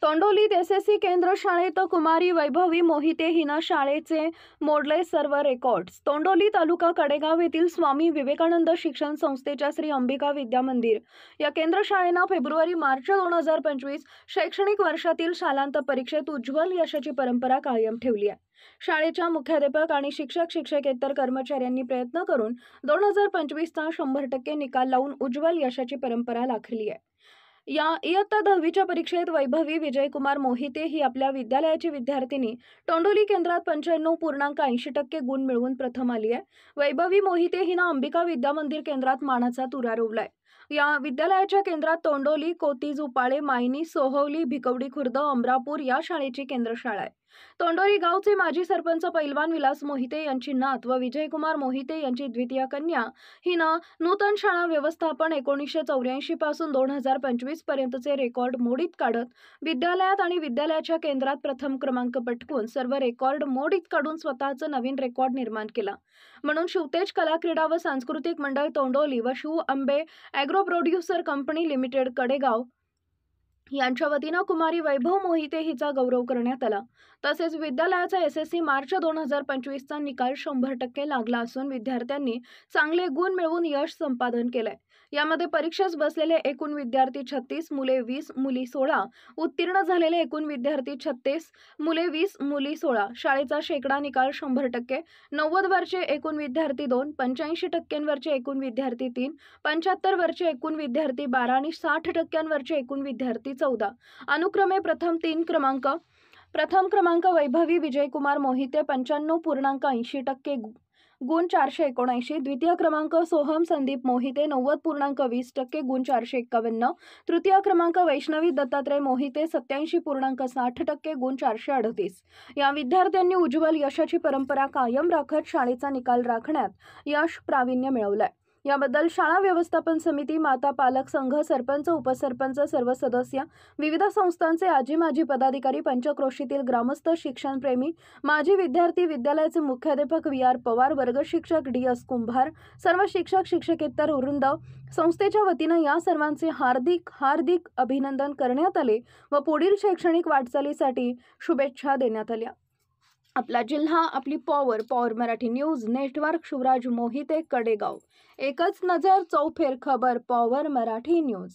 तोंडोलीत SSC केंद्र शाळेत कुमारी वैभवी मोहिते हिनं शाळेचे मोडले सर्व रेकॉर्ड्स। तोंडोली तालुका कडेगाव येथील स्वामी विवेकानंद शिक्षण संस्थेच्या श्री अंबिका विद्या मंदिर या केंद्र शाळेनं फेब्रुवारी-मार्च 2025 शैक्षणिक वर्षातील शालांत परीक्षेत उज्ज्वल यशाची परंपरा कायम ठेवली आहे। शाळेच्या मुख्याध्यापक आणि शिक्षकेतर कर्मचाऱ्यांनी प्रयत्न करून 2025चा 100% निकाल लावून उज्ज्वल यशाची परंपरा राखली आहे। या इयत्ता 10वीच्या परीक्षेत वैभवी विजयकुमार मोहिते ही आपल्या विद्यालयाची विद्यार्थिनी तोंडोली केंद्रात 95.80% गुण मिळवून प्रथम आली आहे। वैभवी मोहिते हिनं अंबिका विद्या मंदिर केंद्रात मानाचा तुरा रोवलाय। या विद्यालयाच्या केंद्रात तोंडोली, कोतीज, उपाळे, मायनी, सोहवली, भिकवडी खुर्द, अमरापूर या शाळेची केंद्रशाळा आहे। तोंडोली गावचे माजी सरपंच पैलवान विलास मोहिते यांची नात व विजयकुमार मोहिते यांची द्वितीय कन्या हिनं नूतन शाळा व्यवस्थापन 1984 पासून 2025 पर्यंतचे रेकॉर्ड मोडीत काढत विद्यालयात आणि विद्यालयाच्या केंद्रात प्रथम क्रमांक पटकवून सर्व रेकॉर्ड मोडीत काढून स्वतःचं नवीन रेकॉर्ड निर्माण केला। म्हणून शिवतेज कला क्रीडा व सांस्कृतिक मंडळ तोंडोली व Shiv Ambe agro producer company limited Kadegaon यांच्या वतीनं कुमारी वैभव मोहिते हिचा गौरव करण्यात आला। तसेच विद्यालयाचा एसएससी मार्च 2025चा निकाल 100% लागला असून विद्यार्थ्यांनी चांगले गुण मिळवून यश संपादन केलंय। यामध्ये परीक्षेस बसलेले एकूण विद्यार्थी 36, मुले 20, मुली 16, उत्तीर्ण झालेले एकूण विद्यार्थी 36, मुले 20, मुली 16, शाळेचा शेकडा निकाल 100%, 90 वरचे एकूण विद्यार्थी 2, 85% वरचे एकूण विद्यार्थी 3, 75 वरचे एकूण विद्यार्थी 12 आणि 60% वरचे एकूण विद्यार्थी 14, अनुक्रमे प्रथम क्रमांक वैभवी विजयकुमार मोहिते 95.80% गुण 479, द्वितीय क्रमांक सोहम संदीप मोहिते 90.20% गुण 451, तृतीय क्रमांक वैष्णवी दत्तात्रय मोहिते 87.60% गुण 438। या विद्यार्थ्यांनी उज्ज्वल यशाची परंपरा कायम राखत शाळेचा निकाल राखण्यात यश प्रावीण्य मिळवलंय। याबद्दल शाळा व्यवस्थापन समिती, माता पालक संघ, सरपंच, उपसरपंच, सर्व सदस्य, विविध संस्थांचे आजी-माजी पदाधिकारी, पंचक्रोशीतील ग्रामस्थ, शिक्षणप्रेमी, माजी विद्यार्थी, विद्यालयाचे मुख्याध्यापक VR पवार, वर्ग शिक्षक DS कुंभार, सर्व शिक्षकेतर वृंद, संस्थेच्या वतीनं या सर्वांचे हार्दिक अभिनंदन करण्यात आले व पुढील शैक्षणिक वाटचालीसाठी शुभेच्छा देण्यात आल्या। आपला जिल्हा, आपली power Marathi news network, Shivraj Mohite, Kadegaon. एकच नजर, चौफेर खबर, पॉवर मराठी न्यूज।